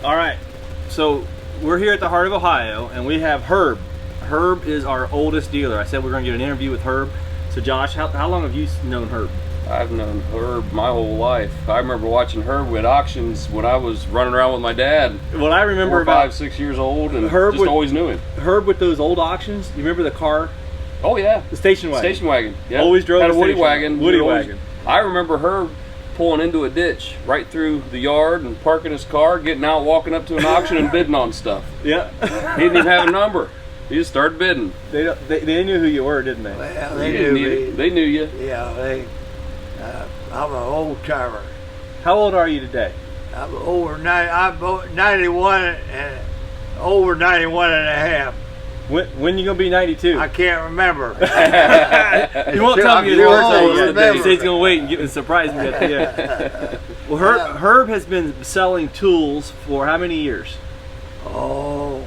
All right, so we're here at the Heart of Ohio, and we have Herb. Herb is our oldest dealer. I said we're going to get an interview with Herb. So Josh, how long have you known Herb? I've known Herb my whole life. I remember watching Herb at auctions when I was running around with my dad. What I remember 4, about 5, 6 years old, and Herb just always knew him. Herb with those old auctions. You remember the car? Oh yeah, The station wagon. Station wagon. Yeah. Always drove Had the a Woody station wagon. Woody We always- wagon. I remember Herb pulling into a ditch right through the yard and parking his car, getting out, walking up to an auction and bidding on stuff. Yeah. He didn't even have a number. He just started bidding. They knew who you were, didn't they? Well, He they didn't knew need me. it. They knew you. Yeah, I'm an old timer. How old are you today? I'm 91 and over 91 and a half. When you gonna be 92? I can't remember. You won't tell me I'm your too birthday old to yet. remember. He said he's gonna wait and surprise me at the end. Well, Herb has been selling tools for how many years? Oh,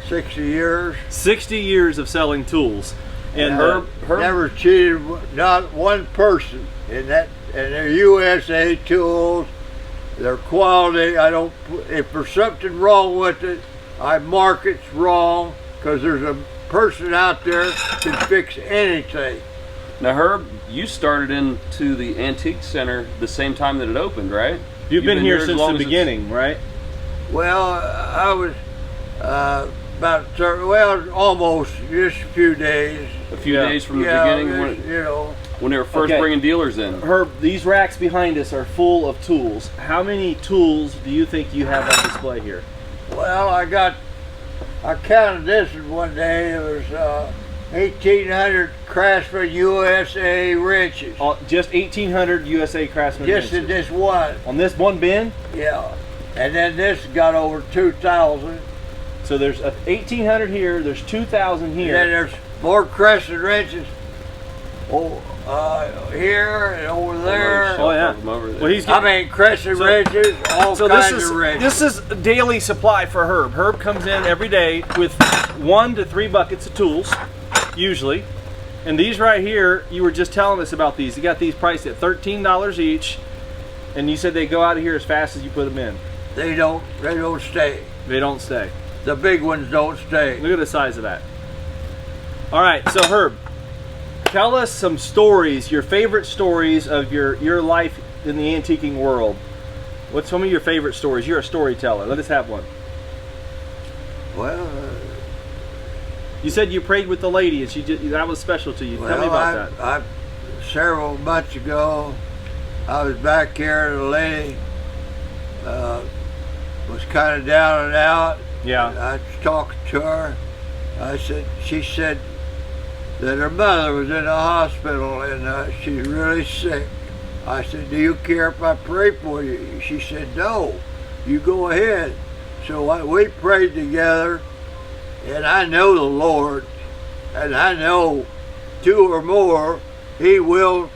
60 years. 60 years of selling tools. And Herb Never cheated not one person in that. And they're USA tools. They're quality. I don't. If there's something wrong with it, I mark it's wrong because there's a person out there can fix anything. Now, Herb, you started into the Antique Center the same time that it opened, right? you've been here as since long the as it's- beginning, right? Well, I was almost just a few days. A few Yeah. days from the Yeah, beginning when, you know. when they were first Okay. bringing dealers in. Herb, these racks behind us are full of tools. How many tools do you think you have on display here? Well, I counted this one day. It was 1,800 Craftsman USA wrenches. Just 1,800 USA Craftsman Just in wrenches. this one, On this one bin? yeah. And then this got over 2,000. So there's 1,800 here, there's 2,000 And then here. there's more Crescent wrenches. Here and over there. Oh, yeah. Over there. Well, he's I mean, Crescent So- wrenches, all So kinds this is of wrenches. this is a daily supply for Herb. Herb comes in every day with 1 to 3 buckets of tools, usually. And these right here, you were just telling us about these. You got these priced at $13 each, and you said they go out of here as fast as you put them in. They don't stay. They don't stay. The big ones don't stay. Look at the size of that. All right, so Herb, tell us some stories, your favorite stories of your life in the antiquing world. What's some of your favorite stories? You're a storyteller. Let us have one. Well, You said you prayed with the lady, and that was special to you. Tell me about that. Several months ago, I was back here, and the lady was kind of down and out. Yeah. I was talking to her. She said that her mother was in the hospital and she's really sick. I said, do you care if I pray for you? She said, no, you go ahead. So we prayed together, and I know the Lord, and I know 2 or more, He will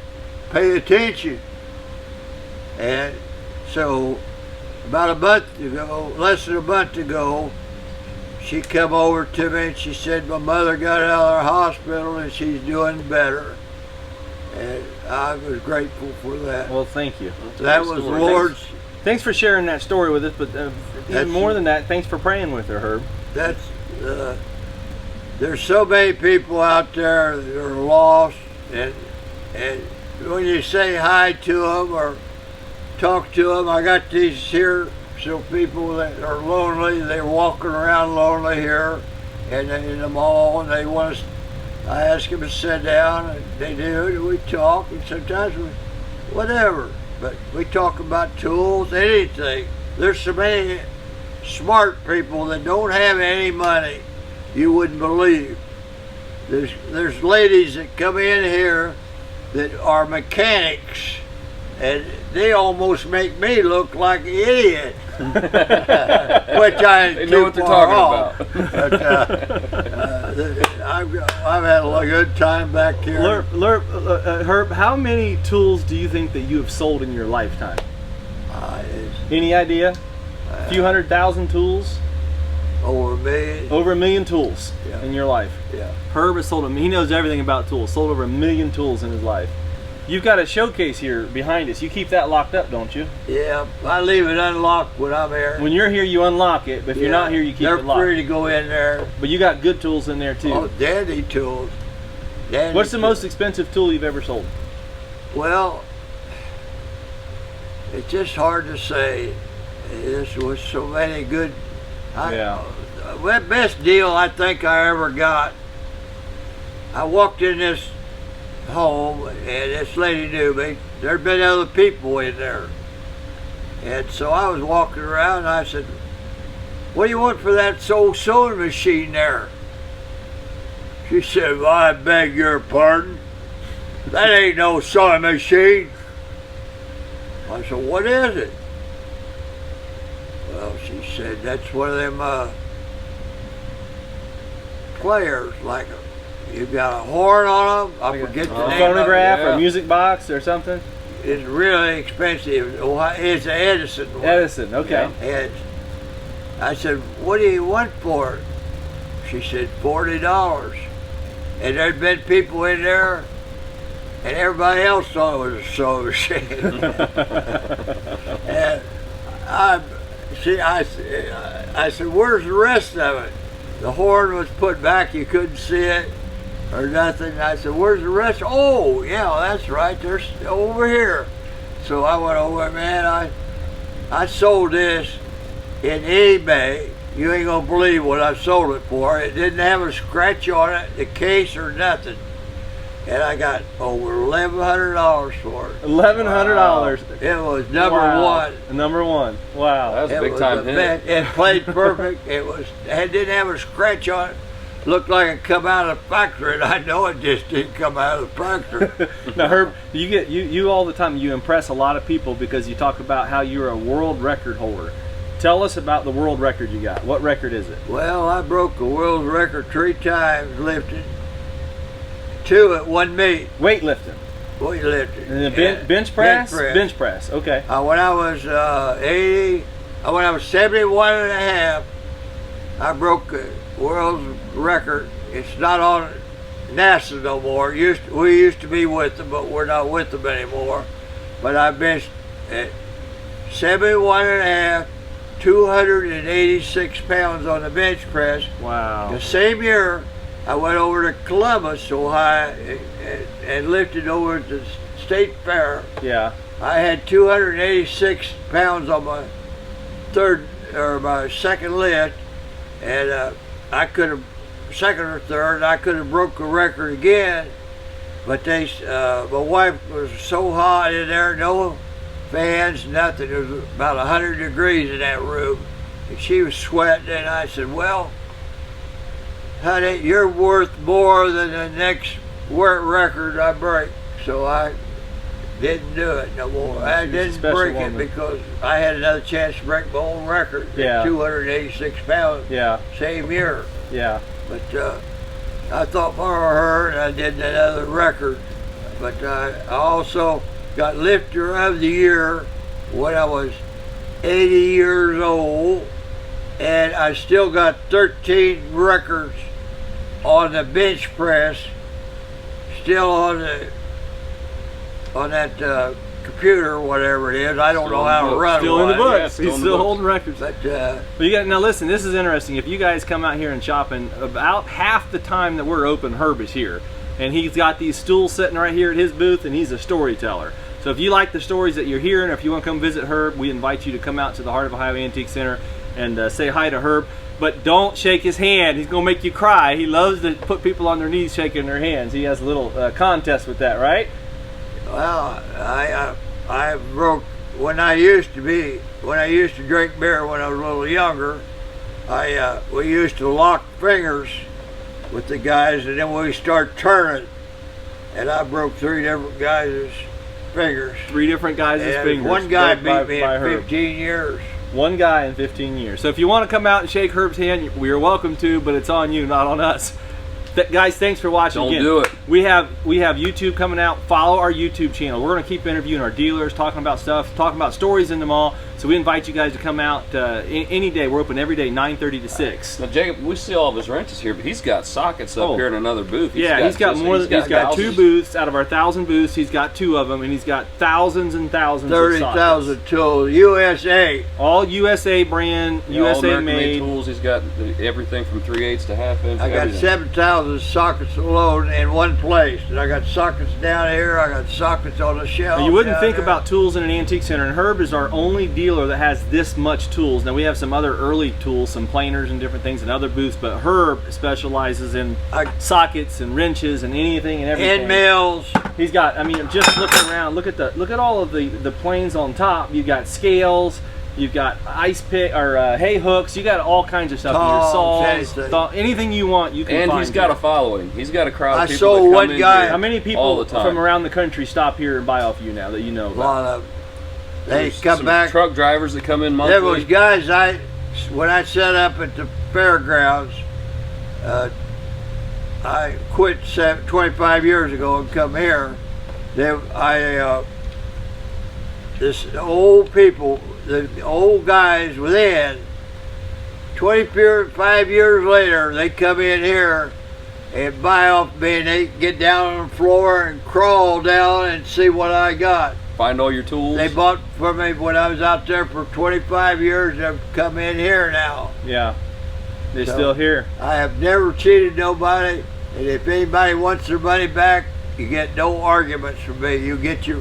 pay attention. And so about a month ago, less than a month ago, she come over to me and she said my mother got out of the hospital and she's doing better. And I was grateful for that. Well, thank you. That was the Lord's. Thanks for sharing that story with us, but even That's- more than that, thanks for praying with her, Herb. That's there's so many people out there that are lost, and when you say hi to them or talk to them, I got these here. So people that are lonely, they're walking around lonely here, and in the mall, and they want us. I ask them to sit down, and they do. And we talk, and sometimes whatever. But we talk about tools, anything. There's so many smart people that don't have any money, you wouldn't believe. There's ladies that come in here that are mechanics, and they almost make me look like an idiot. Which I They know what they're talking about. But, I've had a good time back here. Herb, how many tools do you think that you have sold in your lifetime? Any idea? A few 100,000 tools? Over me. Over 1 million tools Yeah. in your life. Yeah. Herb has sold he knows everything about tools. Sold over 1 million tools in his life. You've got a showcase here behind us. You keep that locked up, don't you? Yeah, I leave it unlocked when I'm here. When you're here, you unlock it, but if you're not here, you keep they're it locked. free to go in there. But you got good tools in there too. Oh, dandy tools. Dandy What's the tools. most expensive tool you've ever sold? Well, it's just hard to say. This was so many good. Yeah. The best deal I think I ever got. I walked in this home and this lady knew me. There'd been other people in there. And so I was walking around and I said, "What do you want for that old sewing machine there?" She said, "Well, I beg your pardon. That ain't no sewing machine." I said, "What is it?" Well, she said, "That's one of them players, like you've got a horn on them. I forget the A name phonograph yeah. or a music box or something? It's really expensive. It's an Edison one. Edison, okay. And I said, "What do you want for it?" She said, $40. And there'd been people in there, and everybody else thought it was a sewing machine. And I said, "Where's the rest of it?" The horn was put back, you couldn't see it or nothing. I said, "Where's the rest?" "Oh, yeah, that's right, they're over here." So I went over, man, I sold this in eBay. You ain't gonna believe what I sold it for. It didn't have a scratch on it, the case or nothing. And I got over $1,100 for it. $1,100. It was number Wow. one. Number one. Wow. That was a It big was time a hit. It played perfect. It didn't have a scratch on it. Looked like it come out of the factory, and I know it just didn't come out of the factory. Now, Herb, you all the time, you impress a lot of people because you talk about how you're a world record holder. Tell us about the world record you got. What record is it? Well, I broke the world record 3 times lifting. 2 at one meet. Weightlifting. Weightlifting. And the Yeah. bench press? Bench press. Bench press, okay. When I was 71 and a half, I broke the world record. It's not on NASA no more. We used to be with them, but we're not with them anymore. But I benched at 71 and a half, 286 pounds on the bench press. Wow. The same year, I went over to Columbus, Ohio, and lifted over at the state fair. Yeah. I had 286 pounds on my second lift, and I could have, second or third, I could have broke the record again, but my wife was so hot in there, no fans, nothing. It was about 100 degrees in that room, and she was sweating, and I said, "Well, honey, you're worth more than the next world record I break." So I didn't do it no more. I She's a didn't special break woman. it because I had another chance to break my own record. Yeah. At 286 pounds. Yeah. Same year. Yeah. But I thought more of her, and I did another record. But I also got lifter of the year when I was 80 years old, and I still got 13 records on the bench press, still on that computer or whatever it is. I don't Still know in how the to books. run Still in the one. books. Yeah, still He's in the still books. holding records. But But you got, now listen, this is interesting. If you guys come out here and shopping, about half the time that we're open, Herb is here. And he's got these stools sitting right here at his booth, and he's a storyteller. So if you like the stories that you're hearing, or if you want to come visit Herb, we invite you to come out to the Heart of Ohio Antique Center and say hi to Herb. But don't shake his hand. He's going to make you cry. He loves to put people on their knees shaking their hands. He has a little contest with that, right? well, I broke when I used to drink beer when I was a little younger. We used to lock fingers with the guys, and then we start turning, and I broke 3 different guys' fingers. 3 different guys' And fingers. one guy broke beat me by in Herb. 15 years. One guy in 15 years. So if you want to come out and shake Herb's hand, we are welcome to, but it's on you, not on us. Guys, thanks for watching. Don't again. do it. We have YouTube coming out. Follow our YouTube channel. We're going to keep interviewing our dealers, talking about stuff, talking about stories in the mall. So So we invite you guys to come out any day. We're open every day, 9:30 to 6. Now, Jacob, we see all of his wrenches here, but he's got sockets up Oh. here in another booth. He's got more. He's got 2 thousands. booths out of our 1,000 booths. He's got 2 of them, and he's got thousands and thousands. of 30,000 tools, USA. sockets. All USA brand, Yeah, all USA American made. tools. He's got everything from 3/8 to 1/2 inch. I got everything. 7,000 sockets alone in one place. And I got sockets down here, I got sockets on the shelf. Now, you wouldn't down think there. about tools in an antique center, and Herb is our only dealer that has this much tools. Now we have some other early tools, some planers and different things in other booths, but Herb specializes in sockets and wrenches and anything and everything. end mills. He's got, I mean, just looking around, look at all of the planes on top. You've got scales, you've got ice pick or hay hooks, you got all kinds of stuff. Tongs, Your anything. saws, anything you want, you can And find. he's got here. a following. He's got a crowd I of people sold that come one in guy- here How many all people the time. from around the country stop here and buy off you now that you know A about? lot of them. They There's come some back. truck drivers that come in There was monthly. guys when I set up at the fairgrounds, I quit 25 years ago and come here. This old people, the old guys within, 25 years later, they come in here and buy off me, and they get down on the floor and crawl down and see what I got. Find all your tools. They bought from me when I was out there for 25 years. They've come in here now. Yeah, they're So- still here. I have never cheated nobody, and if anybody wants their money back, you get no arguments from me. You get your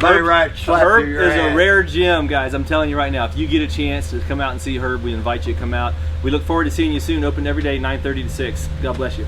money right slapped Herb in your is hand. a rare gem, guys. I'm telling you right now. If you get a chance to come out and see Herb, we invite you to come out. We look forward to seeing you soon. Open every day, 9:30 to 6. God bless you.